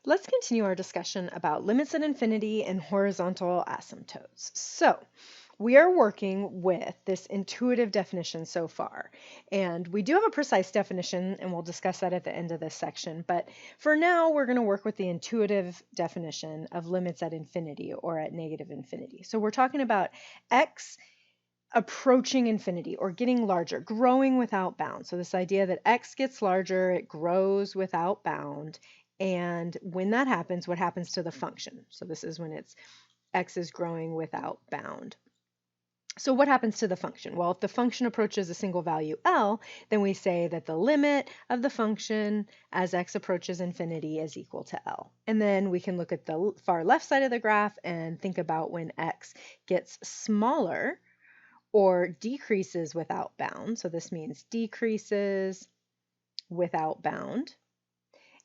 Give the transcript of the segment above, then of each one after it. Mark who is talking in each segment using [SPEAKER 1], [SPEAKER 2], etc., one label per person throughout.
[SPEAKER 1] Let's continue our discussion about limits at infinity and horizontal asymptotes. So, we are working with this intuitive definition so far, and we do have a precise definition, and we'll discuss that at the end of this section. But for now, we're going to work with the intuitive definition of limits at infinity or at negative infinity. So, we're talking about x approaching infinity or getting larger, growing without bound. So this idea that x gets larger, it grows without bound. And when that happens, what happens to the function? So this is when x is growing without bound. So what happens to the function? Well, if the function approaches a single value L, then we say that the limit of the function as x approaches infinity is equal to L. And then we can look at the far left side of the graph and think about when x gets smaller or decreases without bound. So this means decreases without bound.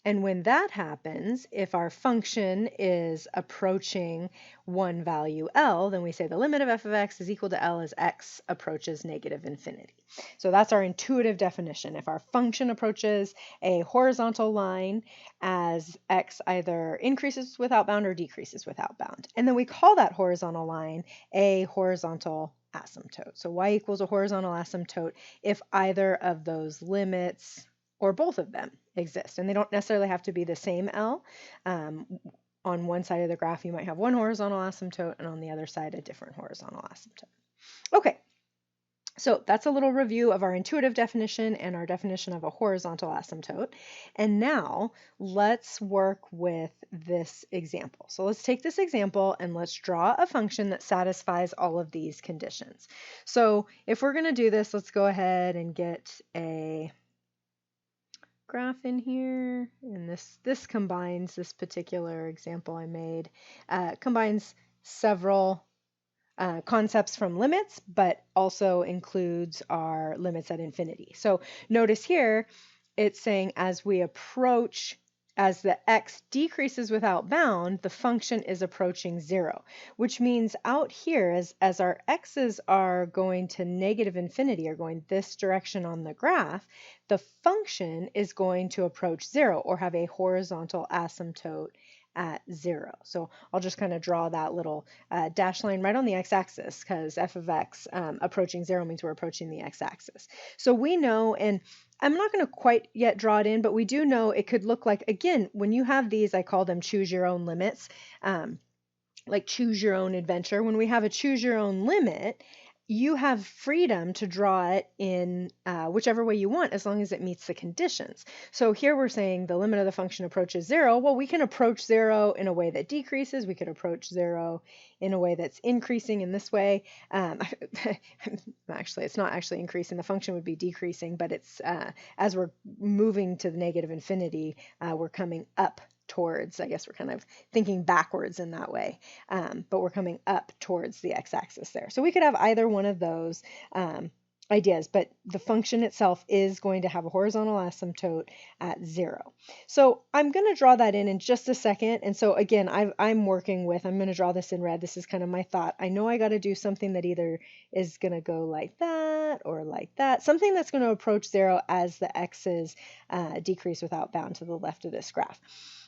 [SPEAKER 1] And when that happens, if our function is approaching one value L, then we say the limit of f of x is equal to L as x approaches negative infinity. So that's our intuitive definition. If our function approaches a horizontal line as x either increases without bound or decreases without bound. And then we call that horizontal line a horizontal asymptote. So y equals a horizontal asymptote if either of those limits or both of them exist. And they don't necessarily have to be the same L. On one side of the graph, you might have one horizontal asymptote, and on the other side, a different horizontal asymptote. Okay, so that's a little review of our intuitive definition and our definition of a horizontal asymptote. And now let's work with this example. So let's take this example and let's draw a function that satisfies all of these conditions. So if we're going to do this, let's go ahead and get a graph in here, and this combines, this particular example I made combines several concepts from limits, but also includes our limits at infinity. So notice here it's saying as the x decreases without bound, the function is approaching 0, which means out here, as our x's are going to negative infinity, are going this direction on the graph, the function is going to approach 0 or have a horizontal asymptote at 0. So I'll just kind of draw that little dashed line right on the x-axis because f of x approaching 0 means we're approaching the x-axis. So we know, and I'm not going to quite yet draw it in, but we do know it could look like, again, when you have these, I call them choose your own limits, like choose your own adventure. When we have a choose your own limit, you have freedom to draw it in whichever way you want, as long as it meets the conditions. So here we're saying the limit of the function approaches 0. Well, we can approach 0 in a way that decreases. We could approach 0 in a way that's increasing in this way. Actually, it's not actually increasing. The function would be decreasing, but it's as we're moving to the negative infinity, we're coming up towards, I guess we're kind of thinking backwards in that way, but we're coming up towards the x-axis there. So we could have either one of those ideas, but the function itself is going to have a horizontal asymptote at 0. So I'm going to draw that in just a second. And so again, I'm going to draw this in red. This is kind of my thought. I know I got to do something that either is going to go like that or like that, something that's going to approach 0 as the x's decrease without bound to the left of this graph.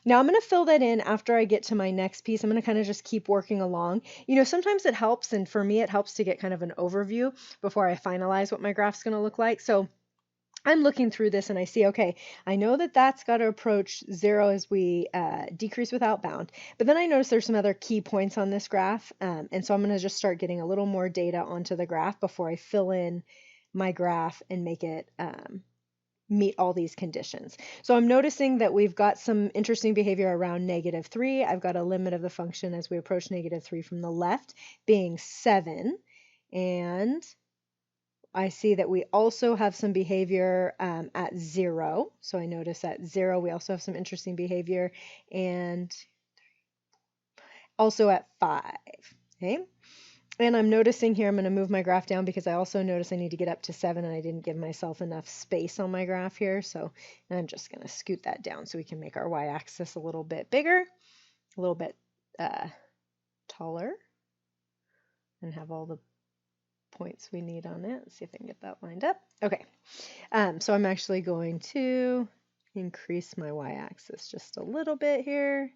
[SPEAKER 1] Now I'm going to fill that in after I get to my next piece. I'm going to kind of just keep working along. You know, sometimes it helps, and for me it helps to get kind of an overview before I finalize what my graph's going to look like. So I'm looking through this and I see, okay, I know that that's got to approach 0 as we decrease without bound. But then I notice there's some other key points on this graph. And so I'm going to just start getting a little more data onto the graph before I fill in my graph and make it meet all these conditions. So I'm noticing that we've got some interesting behavior around -3. I've got a limit of the function as we approach -3 from the left being 7. And I see that we also have some behavior at 0. So I notice at 0 we also have some interesting behavior, and also at 5. Okay. And I'm noticing here, I'm going to move my graph down because I also notice I need to get up to 7 and I didn't give myself enough space on my graph here. So I'm just going to scoot that down so we can make our y-axis a little bit bigger, a little bit taller, and have all the points we need on it. Let's see if I can get that lined up. Okay, so I'm actually going to increase my y-axis just a little bit here.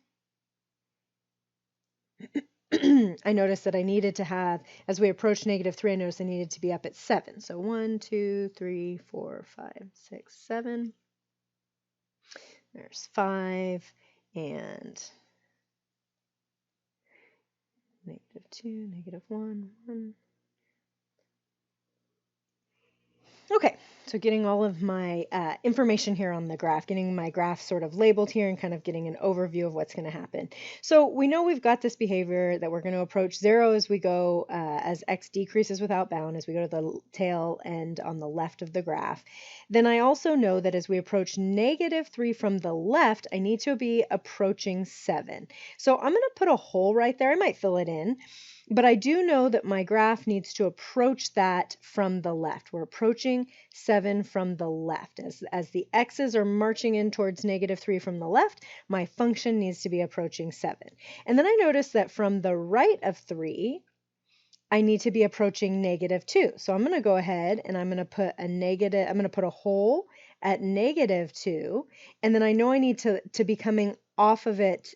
[SPEAKER 1] I noticed that I needed to have, as we approach -3, I noticed I needed to be up at 7. So 1, 2, 3, 4, 5, 6, 7. There's 5 and -2, -1, 1. Okay, so getting all of my information here on the graph, getting my graph sort of labeled here and kind of getting an overview of what's going to happen. So we know we've got this behavior that we're going to approach 0 as we go, as x decreases without bound, as we go to the tail end on the left of the graph. Then I also know that as we approach -3 from the left, I need to be approaching 7. So I'm going to put a hole right there. I might fill it in. But I do know that my graph needs to approach that from the left. We're approaching 7 from the left. As the x's are marching in towards -3 from the left, my function needs to be approaching 7. And then I notice that from the right of 3, I need to be approaching -2. So I'm going to go ahead and I'm going to put a hole at -2, and then I know I need to be coming off of it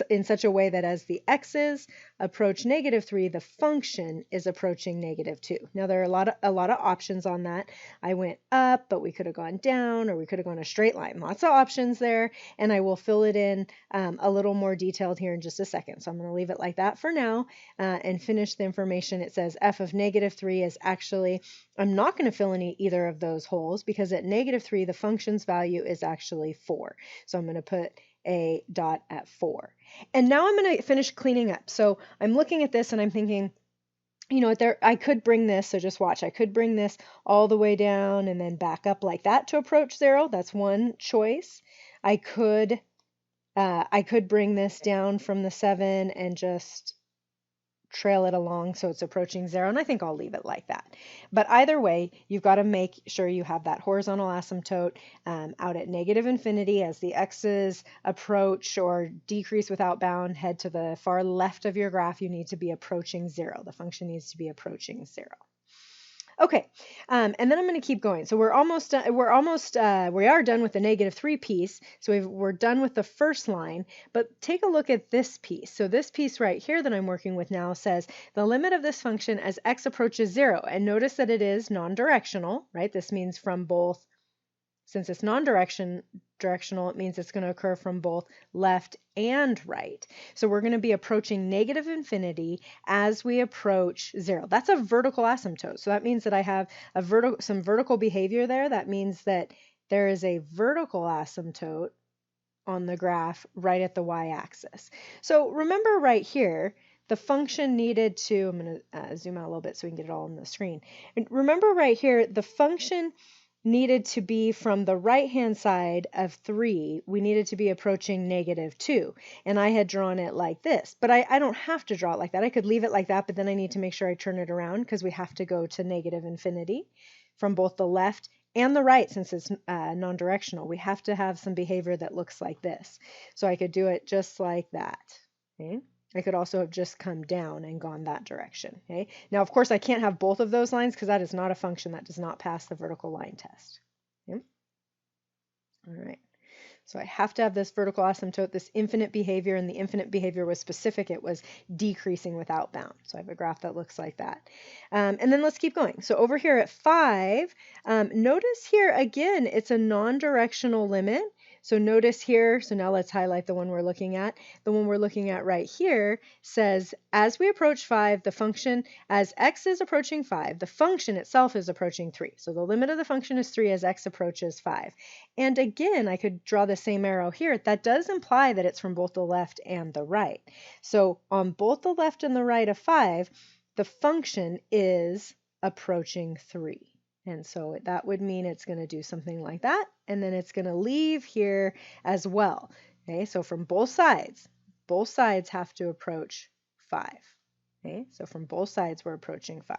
[SPEAKER 1] in such a way that as the x's approach -3, the function is approaching -2. Now there are a lot of options on that. I went up, but we could have gone down, or we could have gone a straight line. Lots of options there, and I will fill it in a little more detailed here in just a second. So I'm going to leave it like that for now and finish the information. It says f of -3 is actually, I'm not going to fill in either of those holes because at -3 the function's value is actually 4. So I'm going to put a dot at 4. And now I'm going to finish cleaning up. So I'm looking at this and I'm thinking, you know, I could bring this, so just watch, I could bring this all the way down and then back up like that to approach 0. That's one choice. I could bring this down from the 7 and just trail it along so it's approaching 0, and I think I'll leave it like that. But either way, you've got to make sure you have that horizontal asymptote out at -infinity as the x's approach or decrease without bound, head to the far left of your graph. You need to be approaching 0. The function needs to be approaching 0. Okay, and then I'm going to keep going. So we are done with the -3 piece. So we're done with the first line, but take a look at this piece. So this piece right here that I'm working with now says the limit of this function as x approaches 0. And notice that it is non-directional, right? This means from both, since it's non-directional, it means it's going to occur from both left and right. So we're going to be approaching -infinity as we approach 0. That's a vertical asymptote. So that means that I have some vertical behavior there. That means that there is a vertical asymptote on the graph right at the y-axis. So remember right here, the function needed to, I'm going to zoom out a little bit so we can get it all on the screen. And remember right here, the function needed to be from the right-hand side of 3, we needed to be approaching -2. And I had drawn it like this, but I don't have to draw it like that. I could leave it like that, but then I need to make sure I turn it around because we have to go to -infinity from both the left and the right. Since it's non-directional, we have to have some behavior that looks like this. So I could do it just like that. Okay? I could also have just come down and gone that direction. Okay? Now, of course, I can't have both of those lines because that is not a function that does not pass the vertical line test. Okay? All right. So I have to have this vertical asymptote, this infinite behavior, and the infinite behavior was specific. It was decreasing without bound. So I have a graph that looks like that. And then let's keep going. So over here at 5, notice here again, it's a non-directional limit. So notice here, so now let's highlight the one we're looking at. The one we're looking at right here says, as we approach 5, the function, as x is approaching 5, the function itself is approaching 3. So the limit of the function is 3 as x approaches 5. And again, I could draw the same arrow here. That does imply that it's from both the left and the right. So on both the left and the right of 5, the function is approaching 3. And so that would mean it's going to do something like that, and then it's going to leave here as well. Okay, so from both sides have to approach 5. Okay, so from both sides we're approaching 5.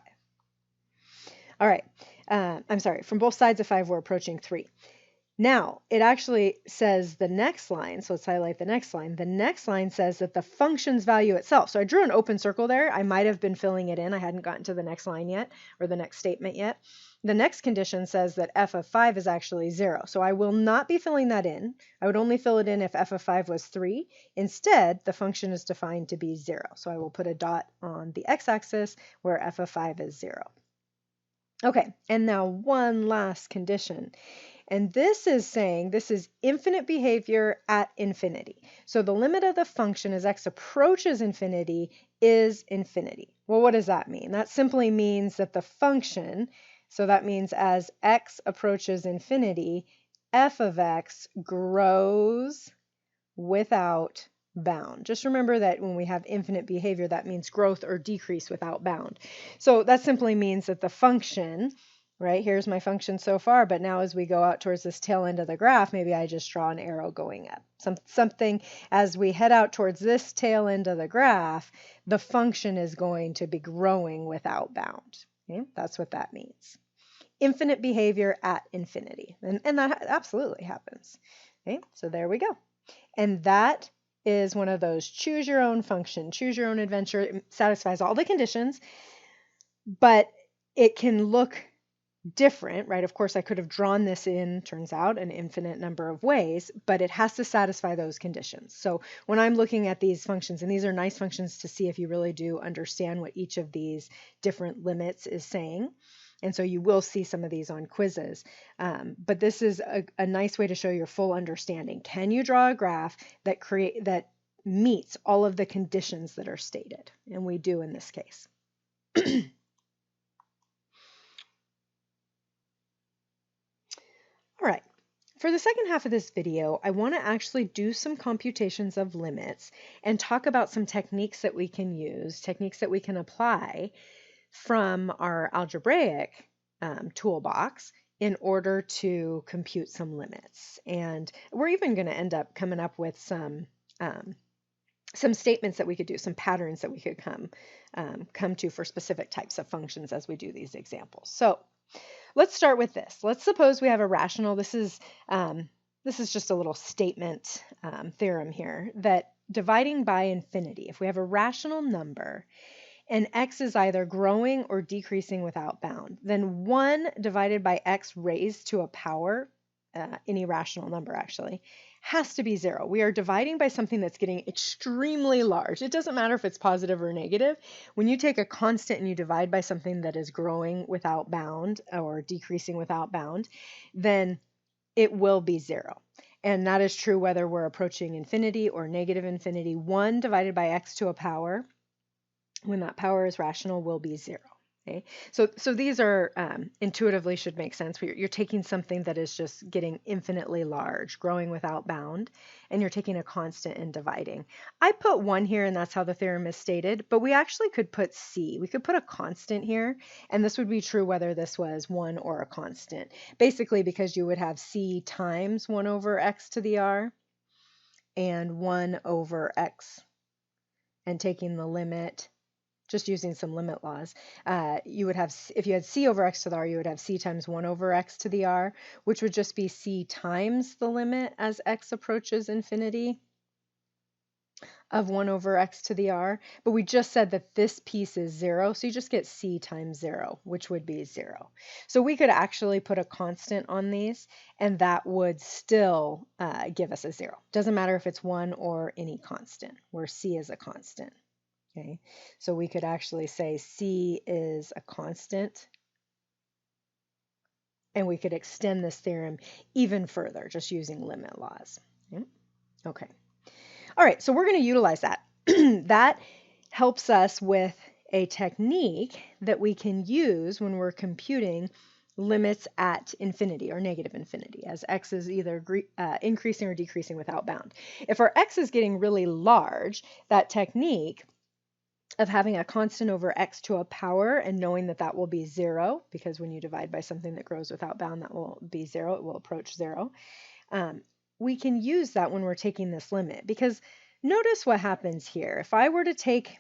[SPEAKER 1] All right, I'm sorry, from both sides of 5 we're approaching 3. Now, it actually says the next line, so let's highlight the next line. The next line says that the function's value itself. So I drew an open circle there. I might have been filling it in. I hadn't gotten to the next line yet, or the next statement yet. the next condition says that f of 5 is actually 0. So I will not be filling that in. I would only fill it in if f of 5 was 3. Instead, the function is defined to be 0. So I will put a dot on the x-axis where f of 5 is 0. Okay, and now one last condition. And this is saying this is infinite behavior at infinity. So the limit of the function as x approaches infinity is infinity. Well, what does that mean? That simply means that the function, so that means as x approaches infinity, f of x grows without bound. Just remember that when we have infinite behavior, that means growth or decrease without bound. So that simply means that the function, right, here's my function so far, but now as we go out towards this tail end of the graph, maybe I just draw an arrow going up. Something as we head out towards this tail end of the graph, the function is going to be growing without bound. Okay? That's what that means. Infinite behavior at infinity. And that absolutely happens. Okay? So there we go. And that is one of those choose your own function, choose your own adventure. It satisfies all the conditions, but it can look different, right? Of course, I could have drawn this in, turns out, an infinite number of ways, but it has to satisfy those conditions. So when I'm looking at these functions, and these are nice functions to see if you really do understand what each of these different limits is saying. And so you will see some of these on quizzes. But this is a nice way to show your full understanding. Can you draw a graph that meets all of the conditions that are stated? And we do in this case. All right. For the second half of this video, I want to actually do some computations of limits and talk about some techniques that we can use, techniques that we can apply from our algebraic toolbox in order to compute some limits. And we're even going to end up coming up with some statements that we could do, some patterns that we could come to for specific types of functions as we do these examples. So let's start with this. Let's suppose we have a rational. This is just a little statement theorem here that dividing by infinity, if we have a rational number and x is either growing or decreasing without bound, then 1 divided by x raised to a power, any rational number actually, has to be 0. We are dividing by something that's getting extremely large. It doesn't matter if it's positive or negative. When you take a constant and you divide by something that is growing without bound or decreasing without bound, then it will be 0. And that is true whether we're approaching infinity or negative infinity. 1 divided by x to a power, when that power is rational, will be 0. Okay? So these are intuitively should make sense. You're taking something that is just getting infinitely large, growing without bound, and you're taking a constant and dividing. I put 1 here, and that's how the theorem is stated, but we actually could put c. We could put a constant here, and this would be true whether this was 1 or a constant. Basically, because you would have c times 1 over x to the r and 1 over x, and taking the limit, just using some limit laws, you would have, if you had c over x to the r, you would have c times 1 over x to the r, which would just be c times the limit as x approaches infinity of 1 over x to the r. But we just said that this piece is 0, so you just get c times 0, which would be 0. So we could actually put a constant on these, and that would still give us a 0. Doesn't matter if it's 1 or any constant, where c is a constant. Okay, so we could actually say c is a constant, and we could extend this theorem even further just using limit laws. Okay. All right, so we're going to utilize that. That helps us with a technique that we can use when we're computing limits at infinity or negative infinity, as x is either increasing or decreasing without bound. If our x is getting really large, that technique of having a constant over x to a power and knowing that that will be 0, because when you divide by something that grows without bound, that will be 0, it will approach 0. We can use that when we're taking this limit, because notice what happens here. If I were to take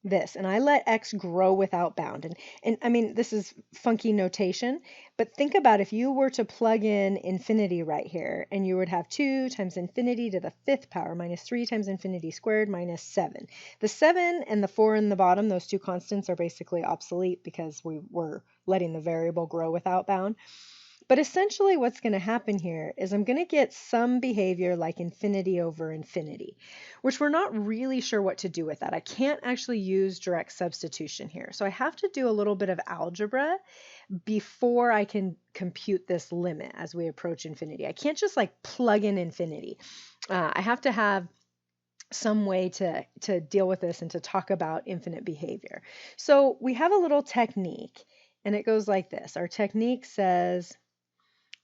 [SPEAKER 1] this and I let x grow without bound, and I mean, this is funky notation, but think about if you were to plug in infinity right here, and you would have 2 times infinity to the 5th power minus 3 times infinity squared minus 7. The 7 and the 4 in the bottom, those two constants, are basically obsolete because we were letting the variable grow without bound. But essentially what's going to happen here is I'm going to get some behavior like infinity over infinity, which we're not really sure what to do with that. I can't actually use direct substitution here. So I have to do a little bit of algebra before I can compute this limit as we approach infinity. I can't just like plug in infinity. I have to have some way to deal with this and to talk about infinite behavior. So we have a little technique, and it goes like this. Our technique says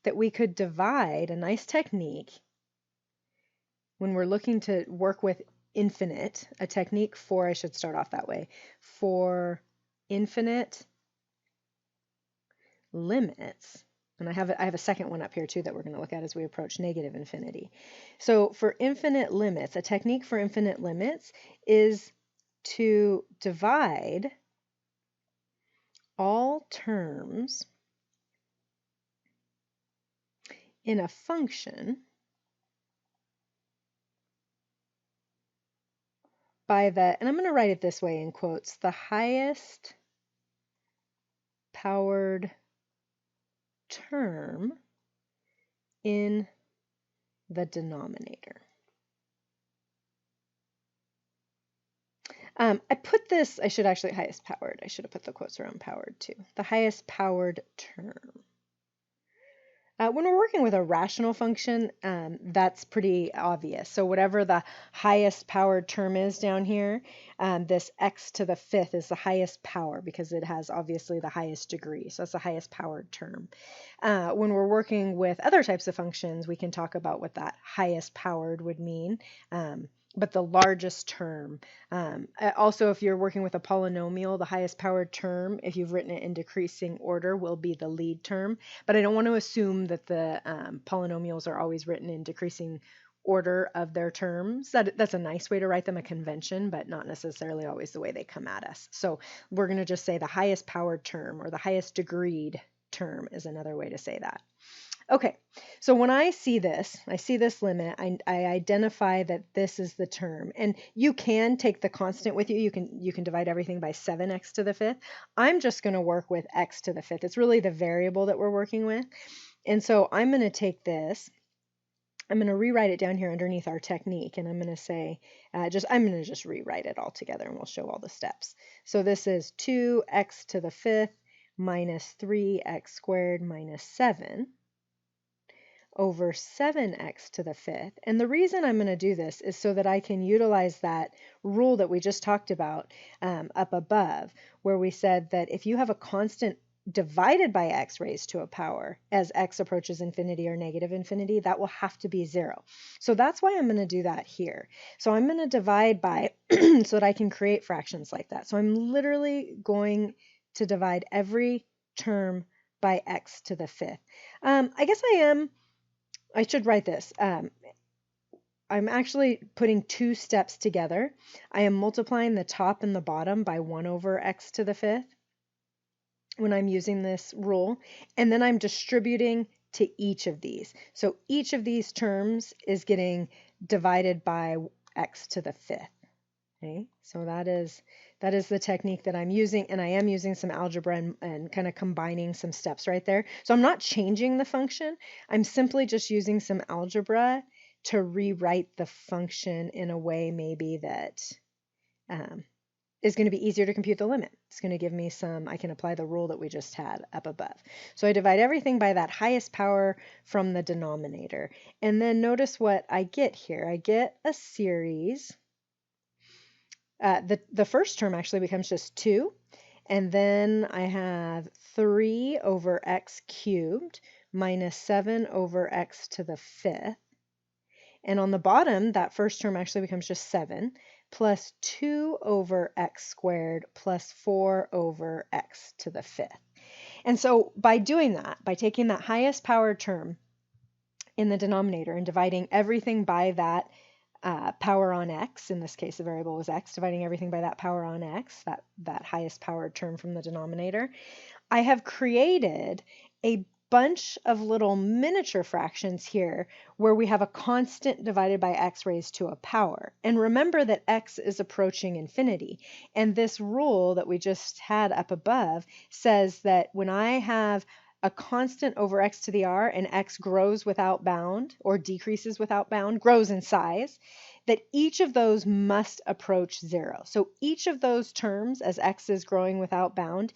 [SPEAKER 1] that we could divide, a nice technique when we're looking to work with infinite, a technique for, I should start off that way, for infinite limits. And I have a second one up here too that we're going to look at as we approach negative infinity. So for infinite limits, a technique for infinite limits is to divide all terms in a function by the, and I'm going to write it this way in quotes, the highest powered term in the denominator. I put this, I should actually, highest powered, I should have put the quotes around powered too. The highest powered term. When we're working with a rational function, that's pretty obvious. So whatever the highest powered term is down here, this x to the fifth is the highest power because it has obviously the highest degree. So it's the highest powered term. When we're working with other types of functions, we can talk about what that highest powered would mean. But the largest term. Also, if you're working with a polynomial, the highest powered term, if you've written it in decreasing order, will be the lead term. But I don't want to assume that the polynomials are always written in decreasing order of their terms. That's a nice way to write them, a convention, but not necessarily always the way they come at us. So we're going to just say the highest powered term, or the highest degreed term is another way to say that. Okay, so when I see this limit, I identify that this is the term. And you can take the constant with you. You can divide everything by 7x to the fifth. I'm just going to work with x to the fifth. It's really the variable that we're working with. And so I'm going to take this. I'm going to rewrite it down here underneath our technique. And I'm going to say, I'm going to just rewrite it all together and we'll show all the steps. So this is 2x to the fifth minus 3x squared minus 7. Over 7x to the fifth. And the reason I'm going to do this is so that I can utilize that rule that we just talked about up above, where we said that if you have a constant divided by x raised to a power as x approaches infinity or negative infinity, that will have to be 0. So that's why I'm going to do that here. So I'm going to divide by so that I can create fractions like that. So I'm literally going to divide every term by x to the fifth. I guess I should write this. I'm actually putting two steps together. I am multiplying the top and the bottom by 1 over x to the fifth when I'm using this rule. And then I'm distributing to each of these. So each of these terms is getting divided by x to the fifth. Okay, so that is the technique that I'm using, and I am using some algebra and kind of combining some steps right there. So I'm not changing the function. I'm simply just using some algebra to rewrite the function in a way maybe that is going to be easier to compute the limit. It's going to give me I can apply the rule that we just had up above. So I divide everything by that highest power from the denominator. And then notice what I get here. I get a series. The first term actually becomes just 2, and then I have 3 over x cubed minus 7 over x to the fifth. And on the bottom, that first term actually becomes just 7 plus 2 over x squared plus 4 over x to the fifth. And so by doing that, by taking that highest powered term in the denominator and dividing everything by that power on x, in this case the variable was x, dividing everything by that power on x, that highest powered term from the denominator, I have created a bunch of little miniature fractions here where we have a constant divided by x raised to a power. And remember that x is approaching infinity. And this rule that we just had up above says that when I have a constant over x to the r and x grows without bound or decreases without bound, grows in size, that each of those must approach 0. So each of those terms, as x is growing without bound,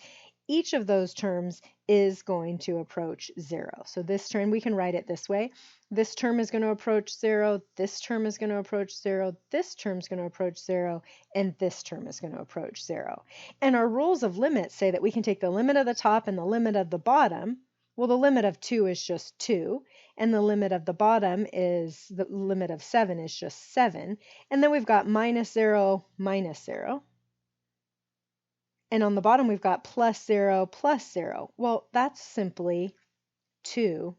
[SPEAKER 1] each of those terms is going to approach 0. So this term, we can write it this way. This term is going to approach 0, this term is going to approach 0, this term is going to approach 0, and this term is going to approach 0. And our rules of limits say that we can take the limit of the top and the limit of the bottom. Well, the limit of 2 is just 2, and the limit of the bottom is, the limit of 7 is just 7. And then we've got minus 0, minus 0. And on the bottom, we've got plus 0, plus 0. Well, that's simply 2/7.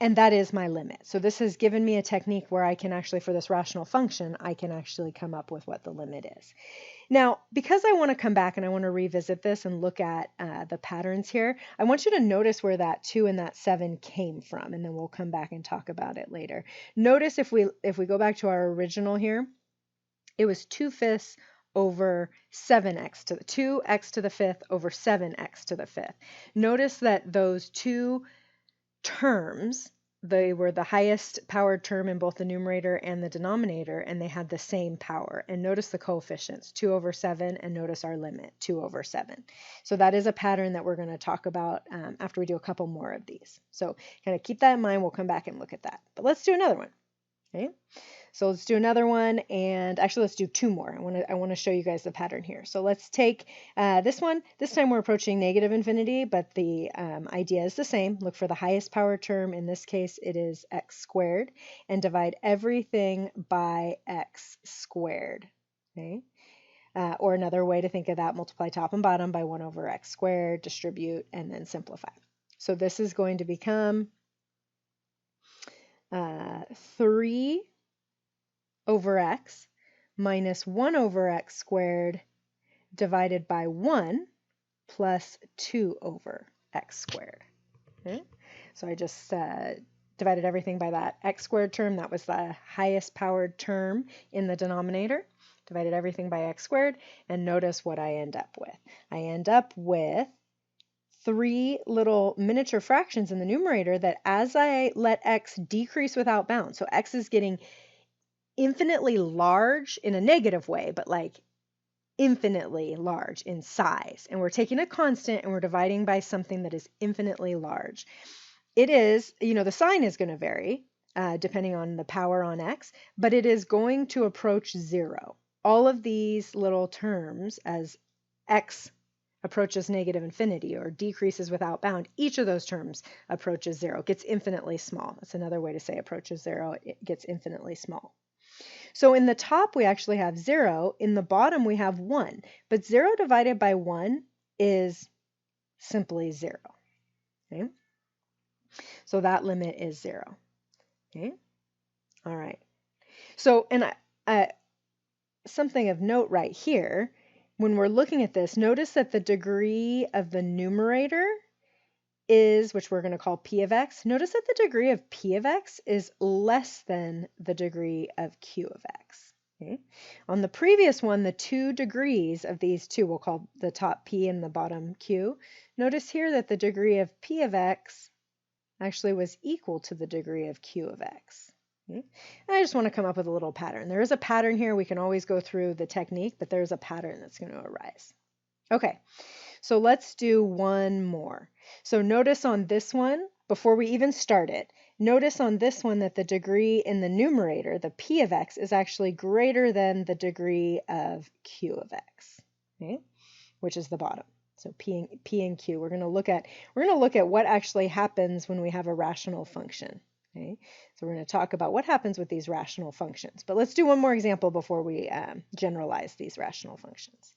[SPEAKER 1] And that is my limit. So this has given me a technique where I can actually, for this rational function, I can actually come up with what the limit is. Now, because I want to come back and I want to revisit this and look at the patterns here, I want you to notice where that 2 and that 7 came from, and then we'll come back and talk about it later. Notice if we go back to our original here, it was 2/5 over 7x to the 2x to the 5th over 7x to the 5th. Notice that those two terms, they were the highest powered term in both the numerator and the denominator, and they had the same power. And notice the coefficients, 2/7, and notice our limit, 2/7. So that is a pattern that we're going to talk about after we do a couple more of these. So kind of keep that in mind. We'll come back and look at that. But let's do another one. Okay, so let's do another one, and actually let's do 2 more. I want to show you guys the pattern here. So let's take this one. This time we're approaching negative infinity, but the idea is the same. Look for the highest power term. In this case, it is x squared, and divide everything by x squared. Okay, or another way to think of that: multiply top and bottom by 1 over x squared, distribute, and then simplify. So this is going to become 3 over x minus 1 over x squared divided by 1 plus 2 over x squared. Okay? So I just divided everything by that x squared term. That was the highest powered term in the denominator. Divided everything by x squared, and notice what I end up with. I end up with 3 little miniature fractions in the numerator that as I let x decrease without bound, so x is getting infinitely large in a negative way, but like infinitely large in size. And we're taking a constant and we're dividing by something that is infinitely large. It is, the sign is going to vary depending on the power on x, but it is going to approach 0. All of these little terms, as x approaches negative infinity or decreases without bound, each of those terms approaches 0, gets infinitely small. That's another way to say approaches 0, it gets infinitely small. So in the top we actually have 0, in the bottom we have 1, but 0 divided by 1 is simply 0. Okay? So that limit is 0. Okay? All right. So, and something of note right here, when we're looking at this, notice that the degree of the numerator is, which we're going to call p of x, notice that the degree of p of x is less than the degree of q of x. Okay? On the previous one, the 2 degrees of these two, we'll call the top p and the bottom q. Notice here that the degree of p of x actually was equal to the degree of q of x. Okay? And I just want to come up with a little pattern. There is a pattern here. We can always go through the technique, but there's a pattern that's going to arise. Okay, so let's do one more. So notice on this one, before we even start it, notice on this one that the degree in the numerator, the p of x, is actually greater than the degree of q of x, okay? Which is the bottom. So p and q. We're going to look at what actually happens when we have a rational function. Okay, so we're going to talk about what happens with these rational functions. But let's do one more example before we generalize these rational functions.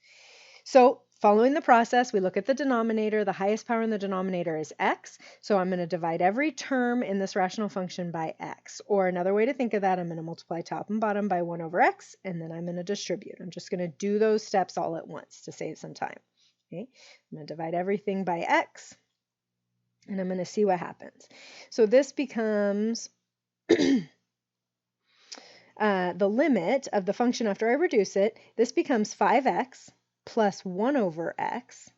[SPEAKER 1] So following the process, we look at the denominator. The highest power in the denominator is x. So I'm going to divide every term in this rational function by x. Or another way to think of that, I'm going to multiply top and bottom by 1 over x, and then I'm going to distribute. I'm just going to do those steps all at once to save some time. Okay, I'm going to divide everything by x, and I'm going to see what happens. So this becomes the limit of the function after I reduce it. This becomes 5x plus 1 over x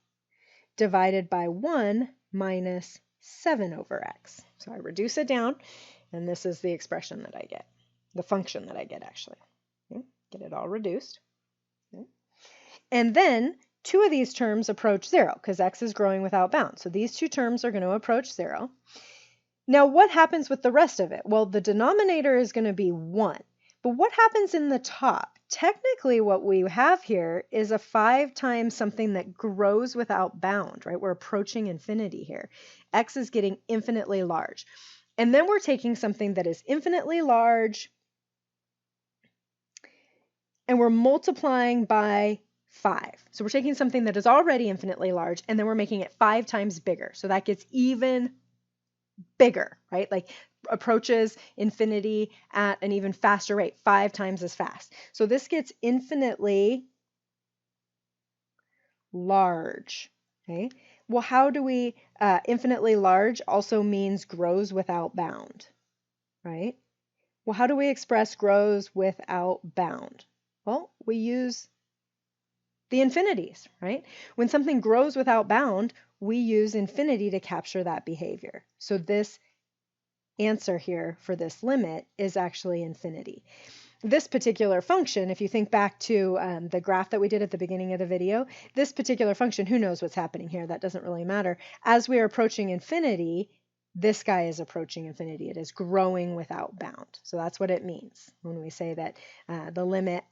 [SPEAKER 1] divided by 1 minus 7 over x. So I reduce it down, and this is the expression that I get, the function that I get actually. Okay, get it all reduced. Okay. And then two of these terms approach 0 because x is growing without bounds. So these two terms are going to approach 0. Now what happens with the rest of it? Well, the denominator is going to be 1. But what happens in the top? Technically what we have here is a 5 times something that grows without bound, right? We're approaching infinity here. X is getting infinitely large. And then we're taking something that is infinitely large and we're multiplying by 5. So we're taking something that is already infinitely large and then we're making it 5 times bigger. So that gets even bigger, right? Like approaches infinity at an even faster rate, 5 times as fast. So this gets infinitely large, okay? Well, how do we, infinitely large also means grows without bound, right? Well, how do we express grows without bound? Well, we use the infinities, right? When something grows without bound, we use infinity to capture that behavior. So this answer here for this limit is actually infinity. This particular function, if you think back to the graph that we did at the beginning of the video, this particular function, who knows what's happening here? That doesn't really matter. As we are approaching infinity, this guy is approaching infinity. It is growing without bound. So that's what it means when we say that the limit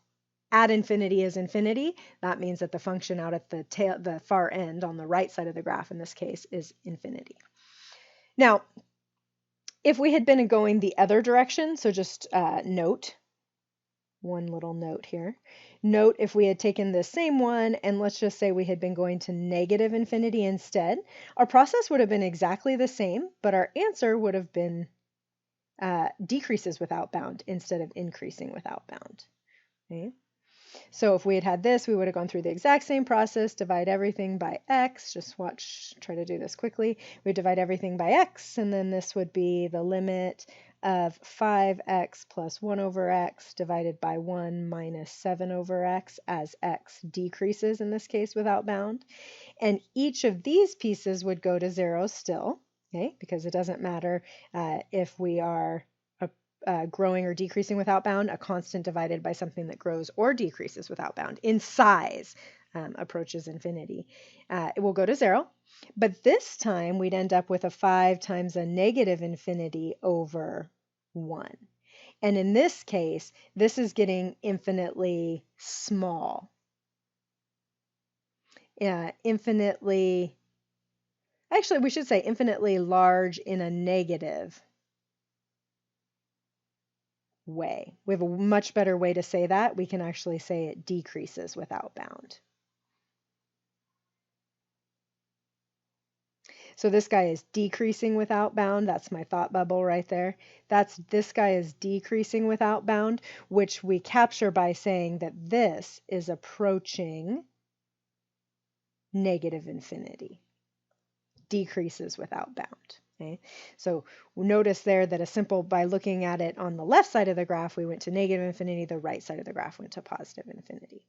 [SPEAKER 1] at infinity is infinity. That means that the function out at the far end on the right side of the graph in this case is infinity. Now, if we had been going the other direction, so just note, one little note here. Note if we had taken this same one and let's just say we had been going to negative infinity instead, our process would have been exactly the same, but our answer would have been decreases without bound instead of increasing without bound. Okay? So if we had had this, we would have gone through the exact same process, divide everything by x. Just try to do this quickly. We divide everything by x, and then this would be the limit of 5x plus 1 over x divided by 1 minus 7 over x as x decreases, in this case, without bound. And each of these pieces would go to 0 still, okay, because it doesn't matter if we are growing or decreasing without bound. A constant divided by something that grows or decreases without bound in size approaches infinity. It will go to 0, but this time we'd end up with a 5 times a negative infinity over 1. And in this case, this is getting infinitely small. Infinitely, actually we should say infinitely large in a negative way. We have a much better way to say that. We can actually say it decreases without bound. So this guy is decreasing without bound. That's my thought bubble right there. This guy is decreasing without bound, which we capture by saying that this is approaching negative infinity. Decreases without bound. Okay, so notice there that by looking at it on the left side of the graph, we went to negative infinity, the right side of the graph went to positive infinity.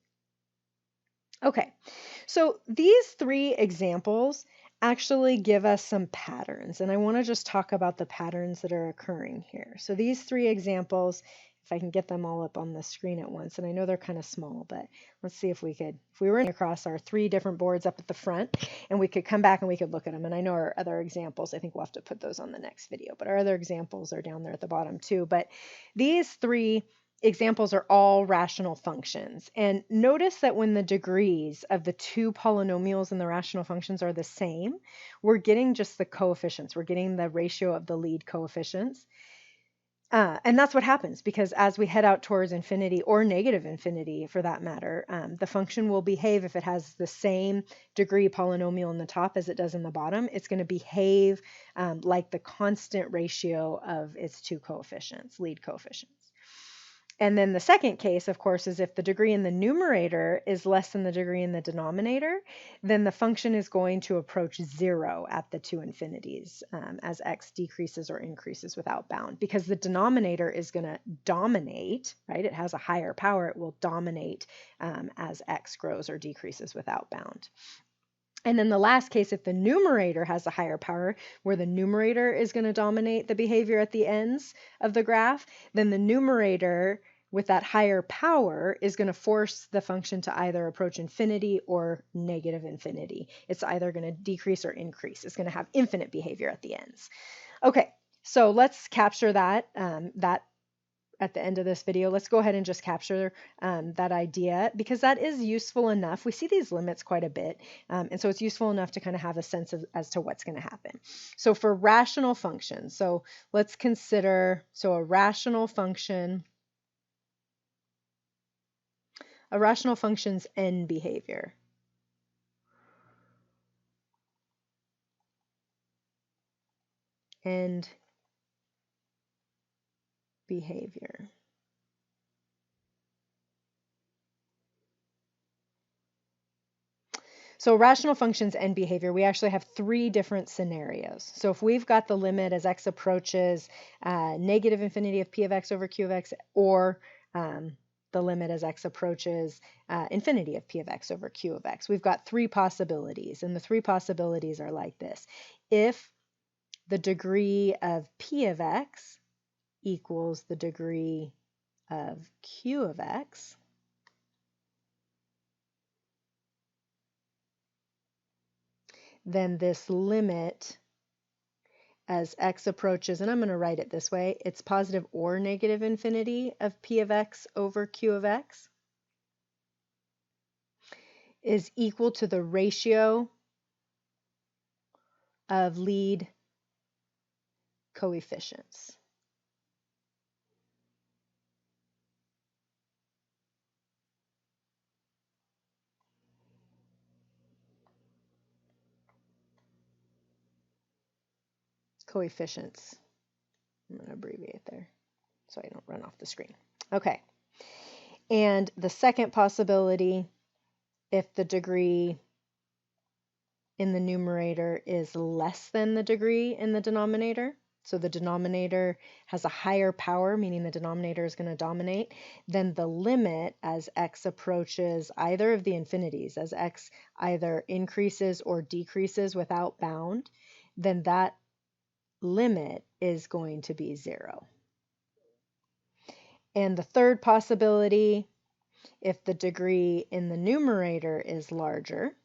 [SPEAKER 1] Okay, so these 3 examples actually give us some patterns, and I want to just talk about the patterns that are occurring here. So these 3 examples, if I can get them all up on the screen at once, and I know they're kind of small, but let's see if we were across our 3 different boards up at the front, and we could come back and we could look at them. And I know our other examples, I think we'll have to put those on the next video, but our other examples are down there at the bottom too. But these 3 examples are all rational functions. And notice that when the degrees of the 2 polynomials in the rational functions are the same, we're getting just the coefficients. We're getting the ratio of the lead coefficients. And that's what happens because as we head out towards infinity or negative infinity for that matter, the function will behave if it has the same degree polynomial in the top as it does in the bottom. It's going to behave like the constant ratio of its 2 coefficients, lead coefficients. And then the second case, of course, is if the degree in the numerator is less than the degree in the denominator, then the function is going to approach 0 at the two infinities as x decreases or increases without bound, because the denominator is going to dominate, right? It has a higher power. It will dominate as x grows or decreases without bound. And then the last case, if the numerator has a higher power, where the numerator is going to dominate the behavior at the ends of the graph, then the numerator with that higher power is going to force the function to either approach infinity or negative infinity. It's either going to decrease or increase. It's going to have infinite behavior at the ends. Okay, so let's capture that, at the end of this video. Let's go ahead and just capture that idea, because that is useful enough. We see these limits quite a bit, and so it's useful enough to kind of have a sense of as to what's going to happen. So for rational functions, so let's consider, a rational function's end behavior. End behavior. So rational functions end behavior, we actually have 3 different scenarios. So if we've got the limit as x approaches negative infinity of p of x over q of x, or the limit as x approaches infinity of p of x over q of x, we've got 3 possibilities. And the 3 possibilities are like this. If the degree of p of x equals the degree of q of x, then this limit as x approaches, and I'm going to write it this way, it's positive or negative infinity of p of x over q of x, is equal to the ratio of lead coefficients. Coefficients. I'm going to abbreviate there so I don't run off the screen. Okay. And the second possibility, if the degree in the numerator is less than the degree in the denominator, so the denominator has a higher power, meaning the denominator is going to dominate, then the limit as x approaches either of the infinities, as x either increases or decreases without bound, then that limit is going to be 0. And the third possibility, if the degree in the numerator is larger,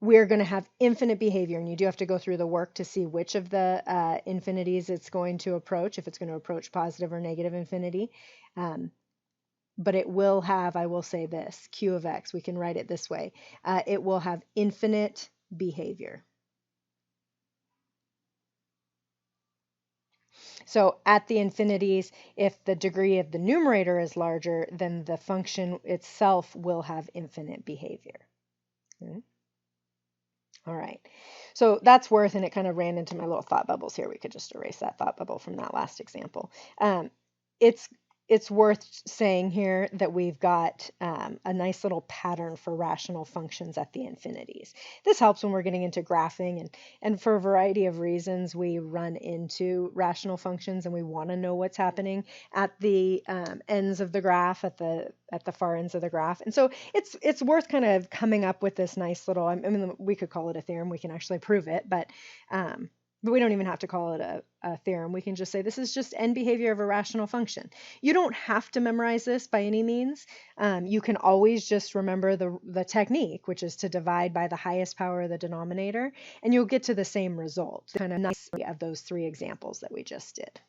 [SPEAKER 1] we're going to have infinite behavior, and you do have to go through the work to see which of the infinities it's going to approach, if it's going to approach positive or negative infinity. But it will have, I will say this, q of x, we can write it this way, it will have infinite behavior. So at the infinities, if the degree of the numerator is larger, then the function itself will have infinite behavior. Okay. All right, so that's worth, and it kind of ran into my little thought bubbles here. We could just erase that thought bubble from that last example. It's worth saying here that we've got a nice little pattern for rational functions at the infinities. This helps when we're getting into graphing, and for a variety of reasons we run into rational functions and we want to know what's happening at the ends of the graph, at the far ends of the graph. And so it's worth kind of coming up with this nice little, I mean, we could call it a theorem, we can actually prove it, but we don't even have to call it a theorem. We can just say this is just end behavior of a rational function. You don't have to memorize this by any means. You can always just remember the technique, which is to divide by the highest power of the denominator, and you'll get to the same result. Kind of nice of those 3 examples that we just did.